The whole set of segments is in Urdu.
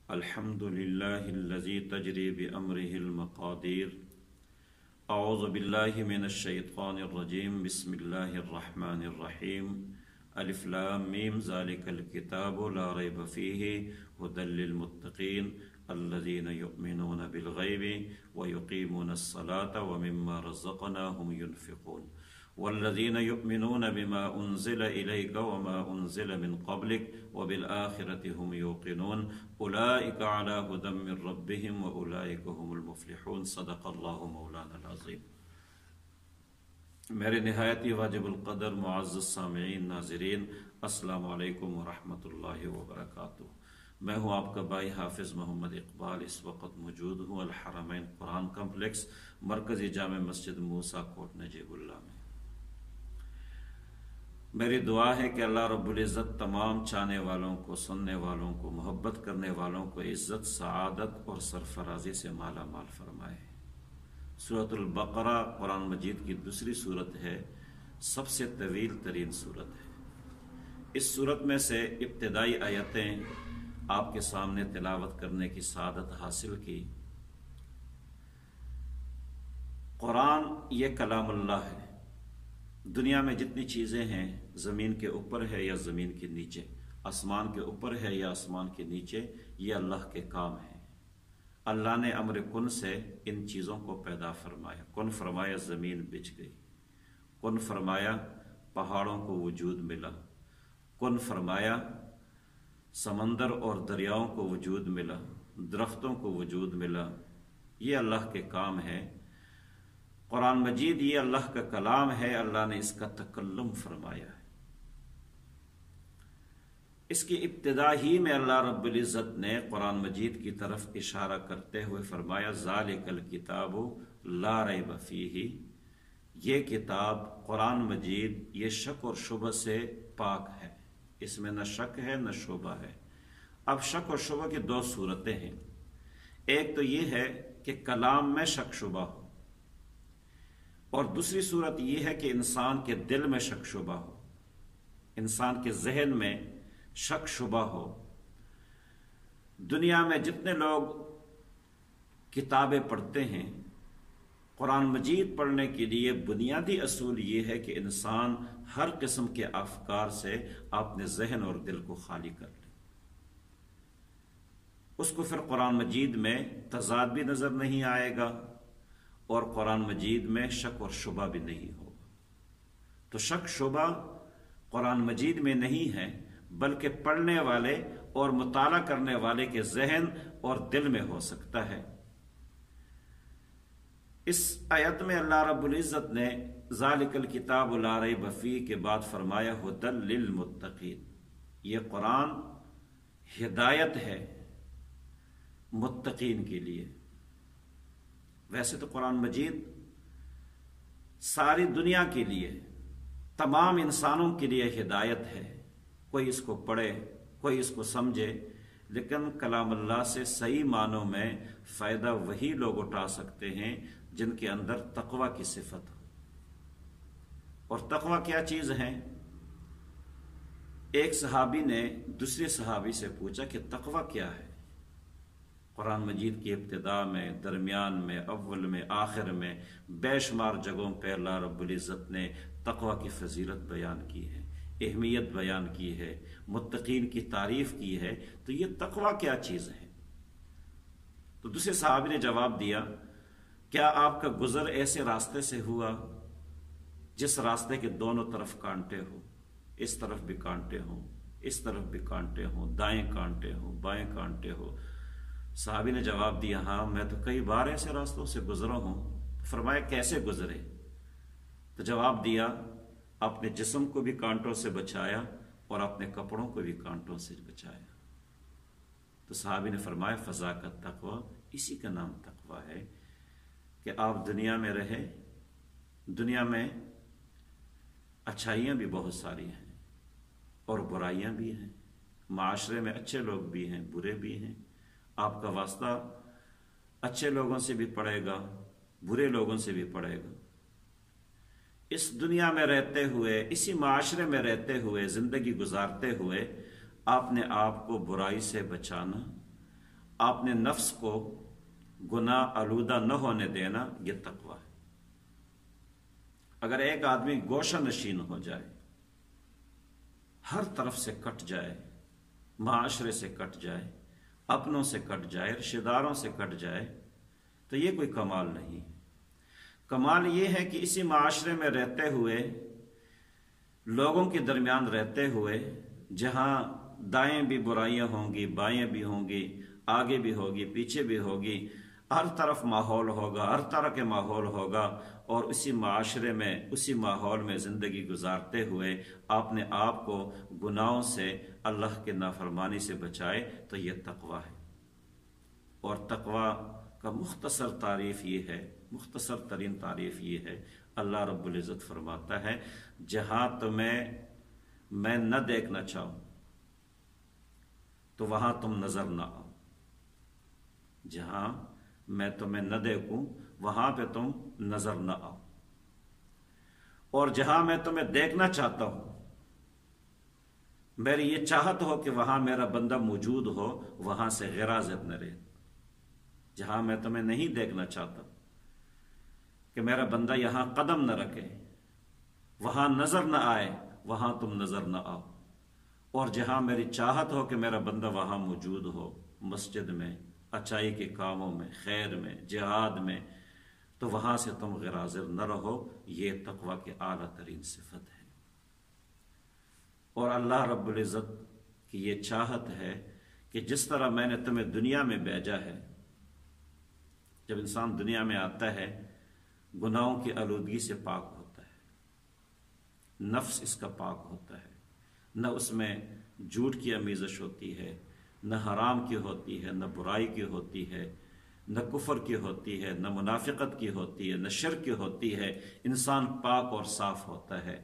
الحمد لله الذي تجري بأمره المقادير. أعوذ بالله من الشيطان الرجيم. بسم الله الرحمن الرحيم. ألف لام ميم ذلك الكتاب لا ريب فيه هدى للمتقين الذين يؤمنون بالغيب ويقيمون الصلاة ومما رزقناهم ينفقون والذين يؤمنون بما أنزل إليك وما أنزل من قبلك وبالآخرة هم يوقنون أولئك على هدى من ربهم وأولئك هم المفلحون. صدق الله مولانا العظيم. میرے نہایت واجب القدر معزز سامعین ناظرین، السلام علیکم ورحمۃ اللہ وبرکاتہ. میں ہوں آپ کا بھائی حافظ محمد اقبال. اس وقت موجود ہوں الحرمین قرآن کمپلیکس، مرکزی جامع مسجد موسیٰ کوٹ نجیب اللہ میں. میری دعا ہے کہ اللہ رب العزت تمام چاہنے والوں کو، سننے والوں کو، محبت کرنے والوں کو عزت، سعادت اور سرفرازی سے مالا مال فرمائے. سورۃ البقرہ قرآن مجید کی دوسری صورت ہے، سب سے طویل ترین صورت ہے. اس صورت میں سے ابتدائی آیتیں آپ کے سامنے تلاوت کرنے کی سعادت حاصل کی. قرآن یہ کلام اللہ ہے. دنیا میں جتنی چیزیں ہیں، زمین کے اوپر ہے یا زمین کے نیچے، آسمان کے اوپر ہے یا آسمان کے نیچے، یہ اللہ کے کام ہیں. اللہ نے امر کن سے ان چیزوں کو پیدا فرمایا. کن فرمایا زمین بچھ گئی، کن فرمایا پہاڑوں کو وجود ملا، کن فرمایا سمندر اور دریاؤں کو وجود ملا، درختوں کو وجود ملا. یہ اللہ کے کام ہے. قرآن مجید یہ اللہ کا کلام ہے. اللہ نے اس کا تکلم فرمایا ہے. اس کی ابتدا ہی میں اللہ رب العزت نے قرآن مجید کی طرف اشارہ کرتے ہوئے فرمایا ذالک الکتاب لا ریب فیہ. یہ کتاب قرآن مجید یہ شک اور شبہ سے پاک ہے. اس میں نہ شک ہے نہ شبہ ہے. اب شک اور شبہ کی دو صورتیں ہیں. ایک تو یہ ہے کہ کلام میں شک شبہ ہو، اور دوسری صورت یہ ہے کہ انسان کے دل میں شک شبہ ہو، انسان کے ذہن میں شک شبہ ہو. دنیا میں جتنے لوگ کتابیں پڑھتے ہیں، قرآن مجید پڑھنے کے لیے بنیادی اصول یہ ہے کہ انسان ہر قسم کے افکار سے اپنے ذہن اور دل کو خالی کر لے. اس کو پھر قرآن مجید میں تضاد بھی نظر نہیں آئے گا، اور قرآن مجید میں شک اور شبہ بھی نہیں ہوگا. تو شک شبہ قرآن مجید میں نہیں ہے، بلکہ پڑھنے والے اور مطالعہ کرنے والے کے ذہن اور دل میں ہو سکتا ہے. اس آیت میں اللہ رب العزت نے ذالک الکتاب لا ریب فیہ کے بعد فرمایا ھدی للمتقین. یہ قرآن ہدایت ہے متقین کے لیے. ویسے تو قرآن مجید ساری دنیا کے لیے، تمام انسانوں کے لیے ہدایت ہے. کوئی اس کو پڑھے، کوئی اس کو سمجھے، لیکن کلام اللہ سے صحیح معنوں میں فائدہ وہی لوگ اٹھا سکتے ہیں جن کے اندر تقوی کی صفت ہو. اور تقوی کیا چیز ہے؟ ایک صحابی نے دوسرے صحابی سے پوچھا کہ تقوی کیا ہے؟ قرآن مجید کی ابتدا میں، درمیان میں، اول میں، آخر میں بے شمار جگہوں پہ اللہ رب العزت نے تقوی کی فضیلت بیان کی ہے، اہمیت بیان کی ہے، متقین کی تعریف کی ہے. تو یہ تقوی کیا چیز ہے؟ تو دوسرے صحابی نے جواب دیا، کیا آپ کا گزر ایسے راستے سے ہوا جس راستے کے دونوں طرف کانٹے ہوں، اس طرف بھی کانٹے ہوں، اس طرف بھی کانٹے ہوں، دائیں کانٹے ہوں، بائیں کانٹے ہوں؟ صحابی نے جواب دیا، ہاں میں تو کئی بار ایسے راستوں سے گزرا ہوں. فرمایا کیسے گزرے؟ تو جواب دیا، اپنے جسم کو بھی کانٹوں سے بچایا اور اپنے کپڑوں کو بھی کانٹوں سے بچایا. تو صحابی نے فرمایا فضا کا تقوی، اسی کا نام تقوی ہے کہ آپ دنیا میں رہے. دنیا میں اچھائیاں بھی بہت ساری ہیں اور برائیاں بھی ہیں. معاشرے میں اچھے لوگ بھی ہیں، برے بھی ہیں. آپ کا واسطہ اچھے لوگوں سے بھی پڑے گا، برے لوگوں سے بھی پڑے گا. اس دنیا میں رہتے ہوئے، اسی معاشرے میں رہتے ہوئے، زندگی گزارتے ہوئے اپنے آپ کو برائی سے بچانا آپ نے نفس کو گناہ آلودہ نہ ہونے دینا، یہ تقوی ہے۔ اگر ایک آدمی گوشہ نشین ہو جائے، ہر طرف سے کٹ جائے، معاشرے سے کٹ جائے، اپنوں سے کٹ جائے، رشتہ داروں سے کٹ جائے، تو یہ کوئی کمال نہیں۔ کمال یہ ہے کہ اسی معاشرے میں رہتے ہوئے، لوگوں کے درمیان رہتے ہوئے، جہاں دائیں بھی برائیاں ہوں گی، بائیں بھی ہوں گی، آگے بھی ہوگی، پیچھے بھی ہوگی، ہر طرف ماحول ہوگا، ہر طرح کے ماحول ہوگا، اور اسی معاشرے میں، اسی ماحول میں زندگی گزارتے ہوئے آپ نے آپ کو گناہوں سے، اللہ کے نافرمانی سے بچائے، تو یہ تقوی ہے۔ اور تقوی کا مختصر تعریف یہ ہے، مختصر ترین تعریف یہ ہے، اللہ رب العزت فرماتا ہے جہاں تمہیں میں نہ دیکھنا چاہوں تو وہاں تم نظر نہ آؤ، جہاں میں تمہیں نہ دیکھوں وہاں پہ تم نظر نہ آؤ، اور جہاں میں تمہیں دیکھنا چاہتا ہوں، میری یہ چاہت ہو کہ وہاں میرا بندہ موجود ہو، وہاں سے غراضت نہ رہے۔ جہاں میں تمہیں نہیں دیکھنا چاہتا کہ میرا بندہ یہاں قدم نہ رکھے، وہاں نظر نہ آئے، وہاں تم نظر نہ آؤ، اور جہاں میری چاہت ہو کہ میرا بندہ وہاں موجود ہو، مسجد میں، اچائی کے کاموں میں، خیر میں، جہاد میں، تو وہاں سے تم غراضر نہ رہو۔ یہ تقوی کی اعلیٰ ترین صفت ہے۔ اور اللہ رب العزت کی یہ چاہت ہے کہ جس طرح میں نے تمہیں دنیا میں بھیجا ہے، جب انسان دنیا میں آتا ہے گناہوں کی آلودگی سے پاک ہوتا ہے، نفس اس کا پاک ہوتا ہے، نہ اس میں جھوٹ کی آمیزش ہوتی ہے، نہ حرام کی ہوتی ہے، نہ برائی کی ہوتی ہے، نہ کفر کی ہوتی ہے، نہ منافقت کی ہوتی ہے، نہ شرک کی ہوتی ہے، انسان پاک اور صاف ہوتا ہے۔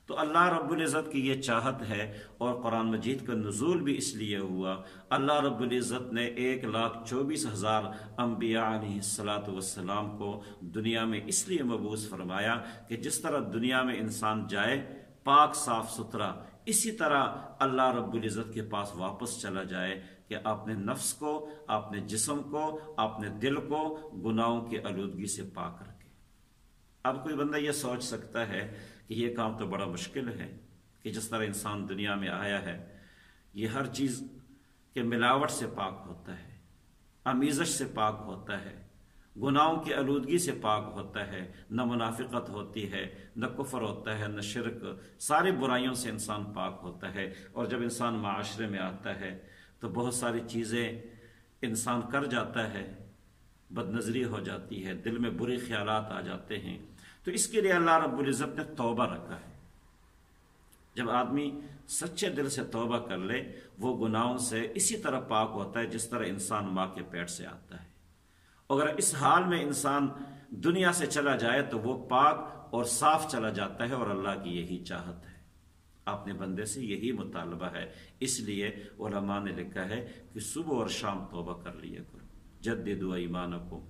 تو اللہ رب العزت کی یہ چاہت ہے، اور قرآن مجید کا نزول بھی اس لیے ہوا۔ اللہ رب العزت نے 1,24,000 انبیاء علیہ السلام کو دنیا میں اس لیے مبعوث فرمایا کہ جس طرح دنیا میں انسان جائے پاک صاف ستھرا، اسی طرح اللہ رب العزت کے پاس واپس چلا جائے کہ اپنے نفس کو، اپنے جسم کو، اپنے دل کو گناہوں کی آلودگی سے پاک رکھے۔ اب کوئی بندہ یہ سوچ سکتا ہے کہ یہ کام تو بڑا مشکل ہے، کہ جس طرح انسان دنیا میں آیا ہے یہ ہر چیز کے ملاوٹ سے پاک ہوتا ہے، آمیزش سے پاک ہوتا ہے، گناہوں کی آلودگی سے پاک ہوتا ہے، نہ منافقت ہوتی ہے، نہ کفر ہوتا ہے، نہ شرک، ساری برائیوں سے انسان پاک ہوتا ہے۔ اور جب انسان معاشرے میں آتا ہے تو بہت ساری چیزیں انسان کر جاتا ہے، بد نظری ہو جاتی ہے، دل میں برے خیالات آ جاتے ہیں، تو اس کے لیے اللہ رب العزت نے توبہ رکھا ہے۔ جب آدمی سچے دل سے توبہ کر لے وہ گناہوں سے اسی طرح پاک ہوتا ہے جس طرح انسان ماں کے پیٹ سے آتا ہے۔ اگر اس حال میں انسان دنیا سے چلا جائے تو وہ پاک اور صاف چلا جاتا ہے، اور اللہ کی یہی چاہت ہے، اپنے بندے سے یہی مطالبہ ہے۔ اس لیے علماء نے لکھا ہے کہ صبح اور شام توبہ کر لیا کرو، جددوا ایمانکم،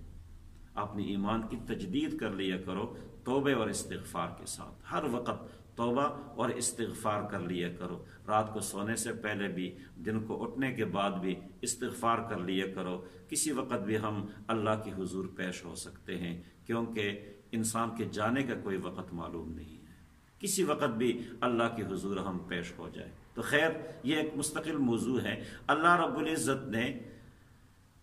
اپنی ایمان کی تجدید کر لیا کرو توبے اور استغفار کے ساتھ۔ ہر وقت توبہ اور استغفار کر لیا کرو، رات کو سونے سے پہلے بھی، دن کو اٹھنے کے بعد بھی استغفار کر لیا کرو۔ کسی وقت بھی ہم اللہ کی حضور پیش ہو سکتے ہیں، کیونکہ انسان کے جانے کا کوئی وقت معلوم نہیں ہے، کسی وقت بھی اللہ کی حضور ہم پیش ہو جائے۔ تو خیر یہ ایک مستقل موضوع ہے۔ اللہ رب العزت نے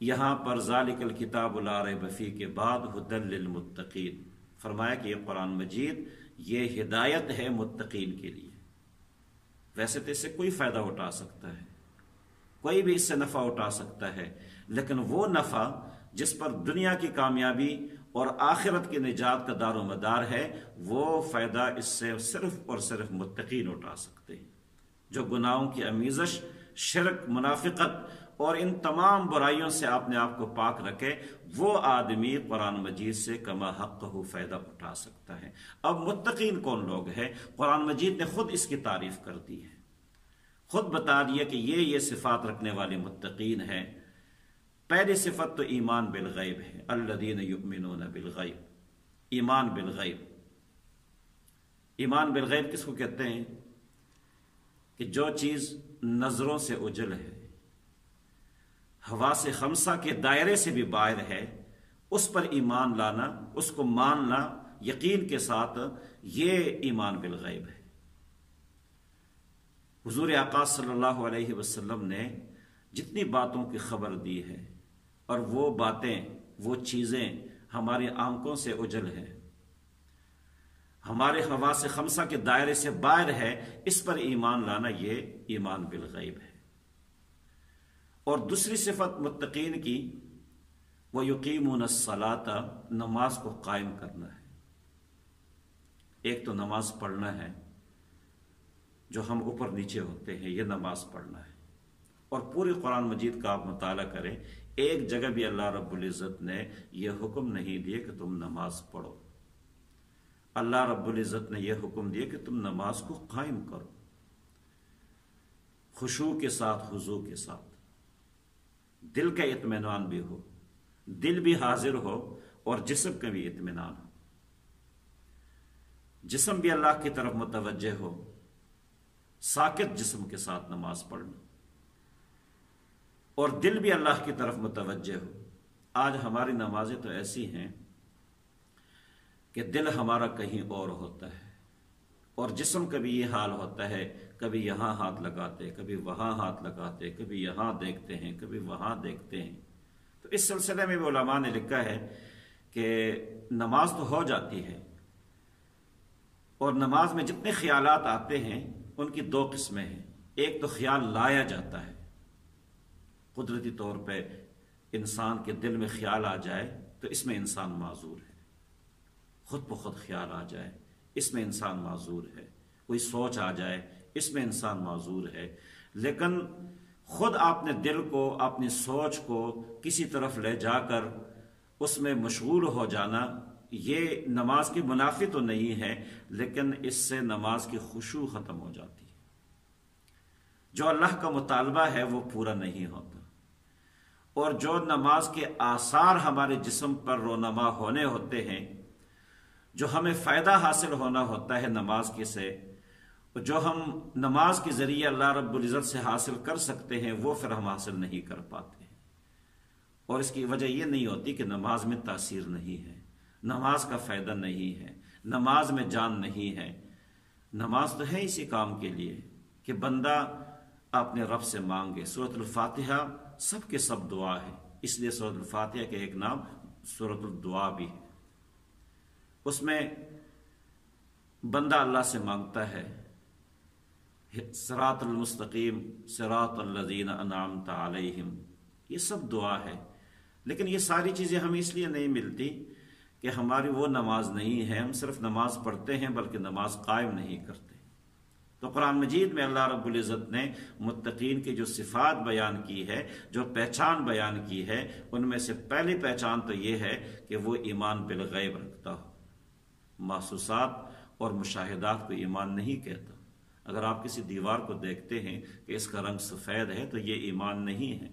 یہاں پر ذالک الکتاب لا ریب فیہ کے بعد ھدی للمتقین فرمایا کہ یہ قرآن مجید یہ ہدایت ہے متقین کے لیے۔ ویسے تو اس سے کوئی فائدہ اٹھا سکتا ہے، کوئی بھی اس سے نفع اٹھا سکتا ہے، لیکن وہ نفع جس پر دنیا کی کامیابی اور آخرت کی نجات کا دار و مدار ہے، وہ فائدہ اس سے صرف اور صرف متقین اٹھا سکتے ہیں۔ جو گناہوں کی آمیزش، شرک، منافقت اور ان تمام برائیوں سے اپنے آپ کو پاک رکھے، وہ آدمی قرآن مجید سے کما حقہ فائدہ اٹھا سکتا ہے۔ اب متقین کون لوگ ہیں؟ قرآن مجید نے خود اس کی تعریف کر دی ہے، خود بتا دیا کہ یہ صفات رکھنے والے متقین ہیں۔ پہلی صفت تو ایمان بالغیب ہے، الذین یؤمنون بالغیب، ایمان بالغیب۔ ایمان بالغیب کس کو کہتے ہیں؟ کہ جو چیز نظروں سے اوجھل ہے، حواس خمسہ کے دائرے سے بھی باہر ہے، اس پر ایمان لانا، اس کو ماننا یقین کے ساتھ، یہ ایمان بالغیب ہے۔ حضور آقا صلی اللہ علیہ وسلم نے جتنی باتوں کی خبر دی ہے، اور وہ باتیں، وہ چیزیں ہماری آنکھوں سے اوجھل ہیں، ہمارے حواس خمسہ کے دائرے سے باہر ہے، اس پر ایمان لانا یہ ایمان بالغیب ہے۔ اور دوسری صفت متقین کی، وَيُقِيمُونَ الصَّلَاةَ، نماز کو قائم کرنا ہے۔ ایک تو نماز پڑھنا ہے، جو ہم اوپر نیچے ہوتے ہیں، یہ نماز پڑھنا ہے۔ اور پوری قرآن مجید کا آپ مطالعہ کریں، ایک جگہ بھی اللہ رب العزت نے یہ حکم نہیں دیا کہ تم نماز پڑھو۔ اللہ رب العزت نے یہ حکم دیا کہ تم نماز کو قائم کرو، خشوع کے ساتھ، خضوع کے ساتھ، دل کا اطمینان بھی ہو، دل بھی حاضر ہو، اور جسم کا بھی اطمینان ہو، جسم بھی اللہ کی طرف متوجہ ہو، ساکت جسم کے ساتھ نماز پڑھنا، اور دل بھی اللہ کی طرف متوجہ ہو۔ آج ہماری نمازیں تو ایسی ہیں کہ دل ہمارا کہیں اور ہوتا ہے، اور جسم کا بھی یہ حال ہوتا ہے، کبھی یہاں ہاتھ لگاتے، کبھی وہاں ہاتھ لگاتے، کبھی یہاں دیکھتے ہیں، کبھی وہاں دیکھتے ہیں۔ تو اس سلسلے میں بھی علماء نے لکھا ہے کہ نماز تو ہو جاتی ہے، اور نماز میں جتنے خیالات آتے ہیں ان کی دو قسمیں ہیں۔ ایک تو خیال لایا جاتا ہے، قدرتی طور پہ انسان کے دل میں خیال آ جائے تو اس میں انسان معذور ہے، خود بخود خیال آ جائے اس میں انسان معذور ہے، کوئی سوچ آ جائے اس میں انسان معذور ہے۔ لیکن خود آپ نے دل کو، اپنی سوچ کو کسی طرف لے جا کر اس میں مشغول ہو جانا، یہ نماز کی منافی تو نہیں ہے، لیکن اس سے نماز کی خشوع ختم ہو جاتی ہے۔ جو اللہ کا مطالبہ ہے وہ پورا نہیں ہوتا، اور جو نماز کے آثار ہمارے جسم پر رونما ہونے ہوتے ہیں، جو ہمیں فائدہ حاصل ہونا ہوتا ہے نماز کے سے، جو ہم نماز کے ذریعے اللہ رب العزت سے حاصل کر سکتے ہیں، وہ پھر ہم حاصل نہیں کر پاتے ہیں۔ اور اس کی وجہ یہ نہیں ہوتی کہ نماز میں تاثیر نہیں ہے، نماز کا فائدہ نہیں ہے، نماز میں جان نہیں ہے۔ نماز تو ہے اسی کام کے لیے کہ بندہ اپنے رب سے مانگے۔ سورۃ الفاتحہ سب کے سب دعا ہے، اس لیے سورۃ الفاتحہ کے ایک نام سورۃ الدعا بھی ہے۔ اس میں بندہ اللہ سے مانگتا ہے، صراط المستقیم صراط الذین انعمت علیہم، یہ سب دعا ہے۔ لیکن یہ ساری چیزیں ہمیں اس لیے نہیں ملتی کہ ہماری وہ نماز نہیں ہے، ہم صرف نماز پڑھتے ہیں بلکہ نماز قائم نہیں کرتے۔ تو قرآن مجید میں اللہ رب العزت نے متقین کی جو صفات بیان کی ہے، جو پہچان بیان کی ہے، ان میں سے پہلی پہچان تو یہ ہے کہ وہ ایمان بالغیب رکھتا ہو، محسوسات اور مشاہدات کو ایمان نہیں کہتا۔ اگر آپ کسی دیوار کو دیکھتے ہیں کہ اس کا رنگ سفید ہے تو یہ ایمان نہیں ہے۔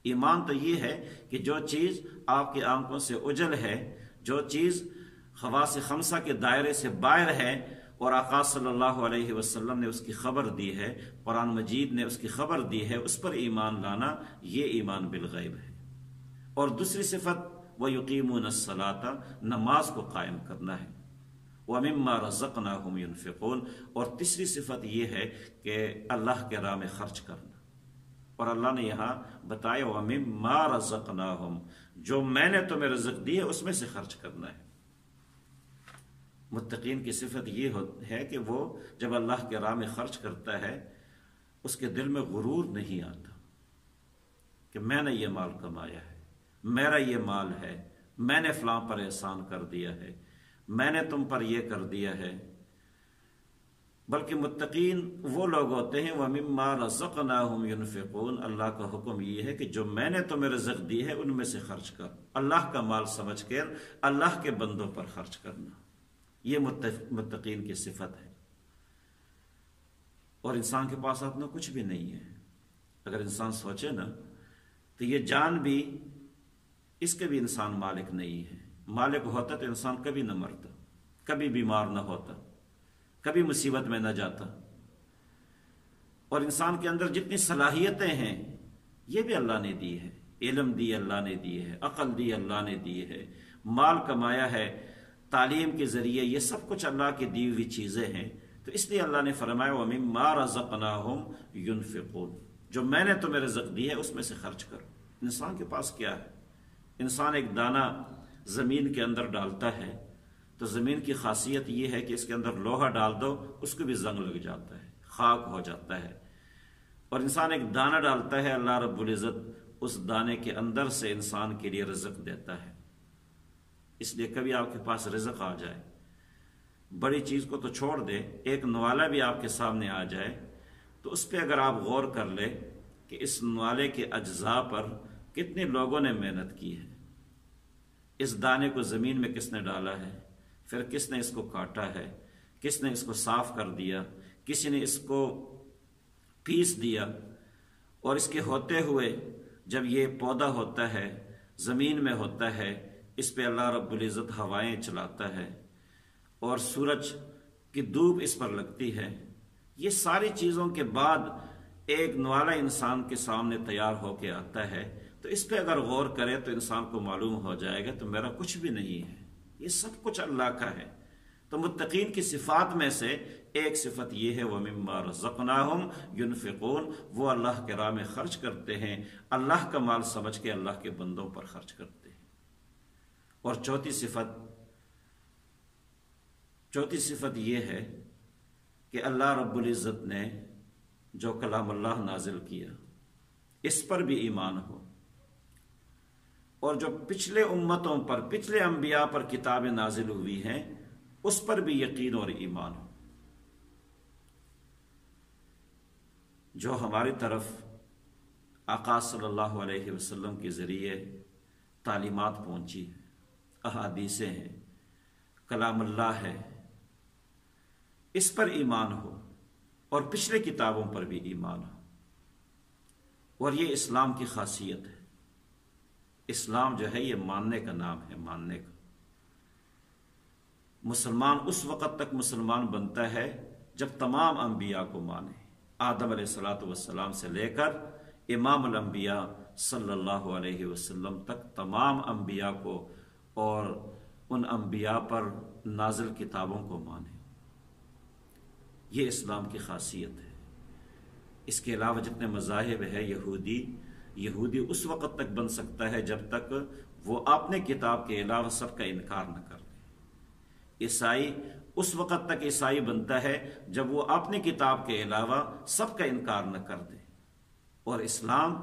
ایمان تو یہ ہے کہ جو چیز آپ کی آنکھوں سے اوجھل ہے، جو چیز حواس خمسہ کے دائرے سے باہر ہے، اور آقا صلی اللہ علیہ وسلم نے اس کی خبر دی ہے، قرآن مجید نے اس کی خبر دی ہے، اس پر ایمان لانا یہ ایمان بالغیب ہے۔ اور دوسری صفت وَيُقِيمُونَ الصَّلَاةَ، نماز کو قائم کرنا ہے، وَمِمَّا رَزَقْنَاهُمْ يُنْفِقُونَ، اور تیسری صفت یہ ہے کہ اللہ کے راہ میں خرچ کرنا۔ اور اللہ نے یہاں بتایا وَمِمَّا رَزَقْنَاهُمْ، جو میں نے تمہیں رزق دی ہے اس میں سے خرچ کرنا ہے۔ متقین کی صفت یہ ہے کہ وہ جب اللہ کے راہ میں خرچ کرتا ہے اس کے دل میں غرور نہیں آتا کہ میں نے یہ مال کمایا ہے، میرا یہ مال ہے، میں نے فلاں پر احسان کر دیا ہے، میں نے تم پر یہ کر دیا ہے۔ بلکہ متقین وہ لوگ ہوتے ہیں وَمِمَّا رَزَقْنَاهُمْ يُنْفِقُونَ، اللہ کا حکم یہ ہے کہ جو میں نے تمہیں رزق دی ہے ان میں سے خرچ کر، اللہ کا مال سمجھ کر اللہ کے بندوں پر خرچ کرنا، یہ متقین کی صفت ہے۔ اور انسان کے پاس اپنا کچھ بھی نہیں ہے۔ اگر انسان سوچے نا تو یہ جان بھی، اس کے بھی انسان مالک نہیں ہے۔ مالک ہوتا تو انسان کبھی نہ مرتا، کبھی بیمار نہ ہوتا، کبھی مصیبت میں نہ جاتا۔ اور انسان کے اندر جتنی صلاحیتیں ہیں یہ بھی اللہ نے دی ہے، علم دی اللہ نے دی ہے، عقل دی اللہ نے دی ہے، مال کمایا ہے تعلیم کے ذریعے، یہ سب کچھ اللہ کی دی ہوئی چیزیں ہیں۔ تو اس لیے اللہ نے فرمایا وَمِمَّا رَزَقْنَاهُمْ يُنْفِقُونَ، جو میں نے تمہیں رزق دی ہے اس میں سے خرچ کرو۔ انسان کے پاس کیا ہے؟ انسان ایک دانہ زمین کے اندر ڈالتا ہے تو زمین کی خاصیت یہ ہے کہ اس کے اندر لوہا ڈال دو اس کو بھی زنگ لگ جاتا ہے، خاک ہو جاتا ہے۔ اور انسان ایک دانہ ڈالتا ہے، اللہ رب العزت اس دانے کے اندر سے انسان کے لیے رزق دیتا ہے۔ اس لیے کبھی آپ کے پاس رزق آ جائے، بڑی چیز کو تو چھوڑ دے، ایک نوالا بھی آپ کے سامنے آ جائے تو اس پہ اگر آپ غور کر لے کہ اس نوالے کے اجزاء پر کتنے لوگوں نے محنت کی ہے، اس دانے کو زمین میں کس نے ڈالا ہے، پھر کس نے اس کو کاٹا ہے، کس نے اس کو صاف کر دیا، کسی نے اس کو پیس دیا، اور اس کے ہوتے ہوئے جب یہ پودا ہوتا ہے زمین میں ہوتا ہے، اس پہ اللہ رب العزت ہوائیں چلاتا ہے اور سورج کی دھوپ اس پر لگتی ہے۔ یہ ساری چیزوں کے بعد ایک نوالا انسان کے سامنے تیار ہو کے آتا ہے، تو اس پہ اگر غور کرے تو انسان کو معلوم ہو جائے گا تو میرا کچھ بھی نہیں ہے، یہ سب کچھ اللہ کا ہے۔ تو متقین کی صفات میں سے ایک صفت یہ ہے وَمِمَّا رَزَقْنَاهُمْ يُنْفِقُونَ، وہ اللہ کے راہ میں خرچ کرتے ہیں، اللہ کا مال سمجھ کے اللہ کے بندوں پر خرچ کرتے ہیں۔ اور چوتھی صفت یہ ہے کہ اللہ رب العزت نے جو کلام اللہ نازل کیا اس پر بھی ایمان ہو، اور جو پچھلے امتوں پر، پچھلے انبیاء پر کتابیں نازل ہوئی ہیں اس پر بھی یقین اور ایمان ہو۔ جو ہماری طرف آقا صلی اللہ علیہ وسلم کے ذریعے تعلیمات پہنچی ہیں، احادیثیں ہیں، کلام اللہ ہے، اس پر ایمان ہو، اور پچھلے کتابوں پر بھی ایمان ہو۔ اور یہ اسلام کی خاصیت ہے۔ اسلام جو ہے یہ ماننے کا نام ہے، ماننے کا۔ مسلمان اس وقت تک مسلمان بنتا ہے جب تمام انبیاء کو مانے، آدم علیہ الصلوۃ والسلام سے لے کر امام الانبیاء صلی اللہ علیہ وسلم تک تمام انبیاء کو اور ان انبیاء پر نازل کتابوں کو مانے۔ یہ اسلام کی خاصیت ہے۔ اس کے علاوہ جتنے مذاہب ہے، یہودی اس وقت تک بن سکتا ہے جب تک وہ اپنے کتاب کے علاوہ سب کا انکار نہ کر دے۔ عیسائی اس وقت تک عیسائی بنتا ہے جب وہ اپنی کتاب کے علاوہ سب کا انکار نہ کر دے۔ اور اسلام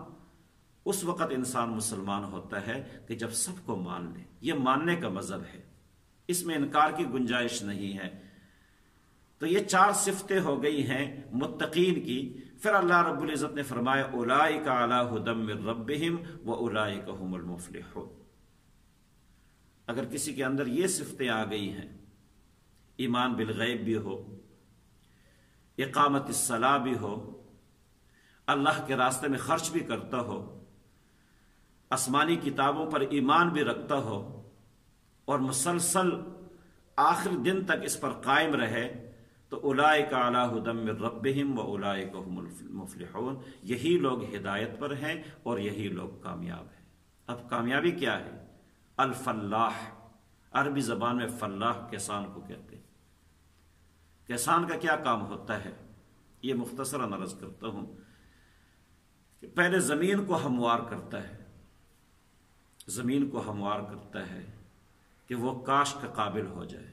اس وقت انسان مسلمان ہوتا ہے کہ جب سب کو مان لے۔ یہ ماننے کا مذہب ہے، اس میں انکار کی گنجائش نہیں ہے۔ تو یہ 4 صفتیں ہو گئی ہیں متقین کی۔ پھر اللہ رب العزت نے فرمایا اولئک علی ھدی من ربہم واولئک ھم المفلحون۔ اگر کسی کے اندر یہ صفتیں آ گئی ہیں، ایمان بالغیب بھی ہو، اقامت الصلاۃ بھی ہو، اللہ کے راستے میں خرچ بھی کرتا ہو، آسمانی کتابوں پر ایمان بھی رکھتا ہو، اور مسلسل آخر دن تک اس پر قائم رہے، تو اولئک علی ھدی من ربہم واولئک ھم المفلحون۔ یہی لوگ ہدایت پر ہیں اور یہی لوگ کامیاب ہیں۔ اب کامیابی کیا ہے؟ الفلاح، عربی زبان میں فلاح کسان کو کہتے ہیں۔ کسان کا کیا کام ہوتا ہے؟ یہ مختصراً عرض کرتا ہوں کہ پہلے زمین کو ہموار کرتا ہے، زمین کو ہموار کرتا ہے کہ وہ کاشت کا قابل ہو جائے،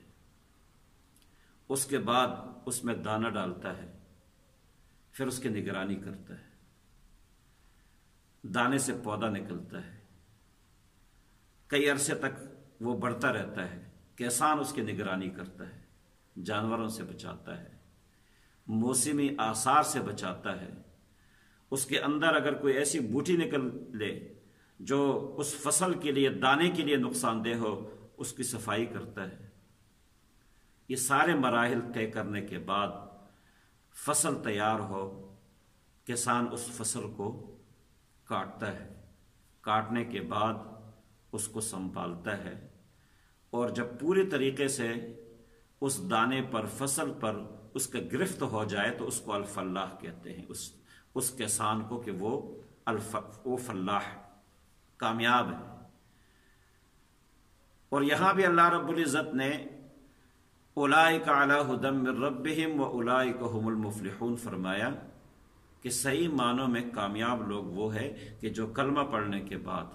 اس کے بعد اس میں دانہ ڈالتا ہے، پھر اس کی نگرانی کرتا ہے، دانے سے پودا نکلتا ہے، کئی عرصے تک وہ بڑھتا رہتا ہے، کسان اس کی نگرانی کرتا ہے، جانوروں سے بچاتا ہے، موسمی آثار سے بچاتا ہے، اس کے اندر اگر کوئی ایسی بوٹی نکل لے جو اس فصل کے لیے، دانے کے لیے نقصان دہ ہو، اس کی صفائی کرتا ہے۔ یہ سارے مراحل طے کرنے کے بعد فصل تیار ہو، کسان اس فصل کو کاٹتا ہے، کاٹنے کے بعد اس کو سنبھالتا ہے، اور جب پوری طریقے سے اس دانے پر، فصل پر اس کا گرفت ہو جائے تو اس کو الفلاح کہتے ہیں، اس کسان کو کہ وہ وہ فلاح کامیاب ہے۔ اور یہاں بھی اللہ رب العزت نے اولئک علی ھدی من ربہم واولئک ھم المفلحون فرمایا کہ صحیح معنوں میں کامیاب لوگ وہ ہے کہ جو کلمہ پڑھنے کے بعد،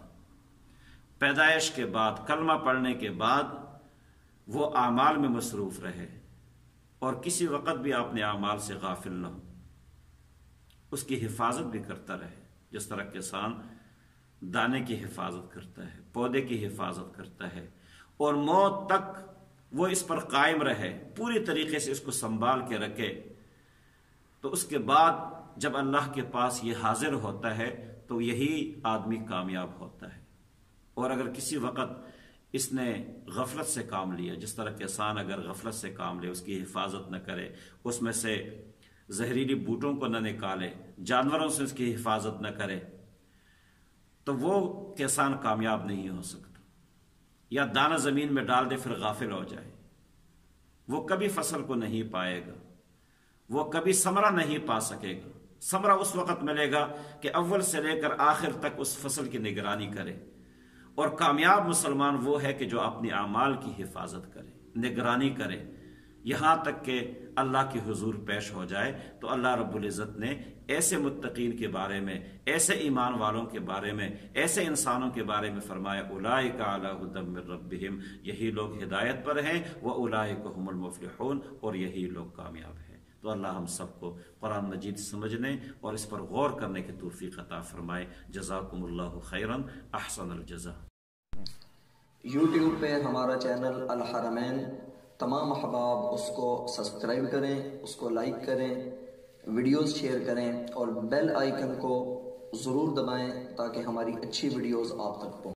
پیدائش کے بعد، کلمہ پڑھنے کے بعد وہ اعمال میں مصروف رہے اور کسی وقت بھی اپنے اعمال سے غافل نہ ہو، اس کی حفاظت بھی کرتا رہے، جس طرح کسان دانے کی حفاظت کرتا ہے، پودے کی حفاظت کرتا ہے، اور موت تک وہ اس پر قائم رہے، پوری طریقے سے اس کو سنبھال کے رکھے، تو اس کے بعد جب اللہ کے پاس یہ حاضر ہوتا ہے تو یہی آدمی کامیاب ہوتا ہے۔ اور اگر کسی وقت اس نے غفلت سے کام لیا، جس طرح کسان اگر غفلت سے کام لے، اس کی حفاظت نہ کرے، اس میں سے زہریلی بوٹوں کو نہ نکالے، جانوروں سے اس کی حفاظت نہ کرے، تو وہ کسان کامیاب نہیں ہو سکتا۔ یا دانہ زمین میں ڈال دے پھر غافل ہو جائے، وہ کبھی فصل کو نہیں پائے گا، وہ کبھی ثمرہ نہیں پا سکے گا۔ ثمرہ اس وقت ملے گا کہ اول سے لے کر آخر تک اس فصل کی نگرانی کرے۔ اور کامیاب مسلمان وہ ہے کہ جو اپنی اعمال کی حفاظت کرے، نگرانی کرے، یہاں تک کہ اللہ کے حضور پیش ہو جائے۔ تو اللہ رب العزت نے ایسے متقین کے بارے میں، ایسے ایمان والوں کے بارے میں، ایسے انسانوں کے بارے میں فرمایا اولئک علی ھدی من ربہم، یہی لوگ ہدایت پر ہیں، واولئک ھم المفلحون، اور یہی لوگ کامیاب ہیں۔ تو اللہ ہم سب کو قرآن مجید سمجھنے اور اس پر غور کرنے کی توفیق عطا فرمائے۔ جزاکم اللہ خیرا، احسن الجزاء۔ یوٹیوب پہ ہمارا چینل الحرمین، تمام احباب اس کو سبسکرائب کریں، اس کو لائک کریں، ویڈیوز شیئر کریں، اور بیل آئیکن کو ضرور دبائیں تاکہ ہماری اچھی ویڈیوز آپ تک پہنچیں۔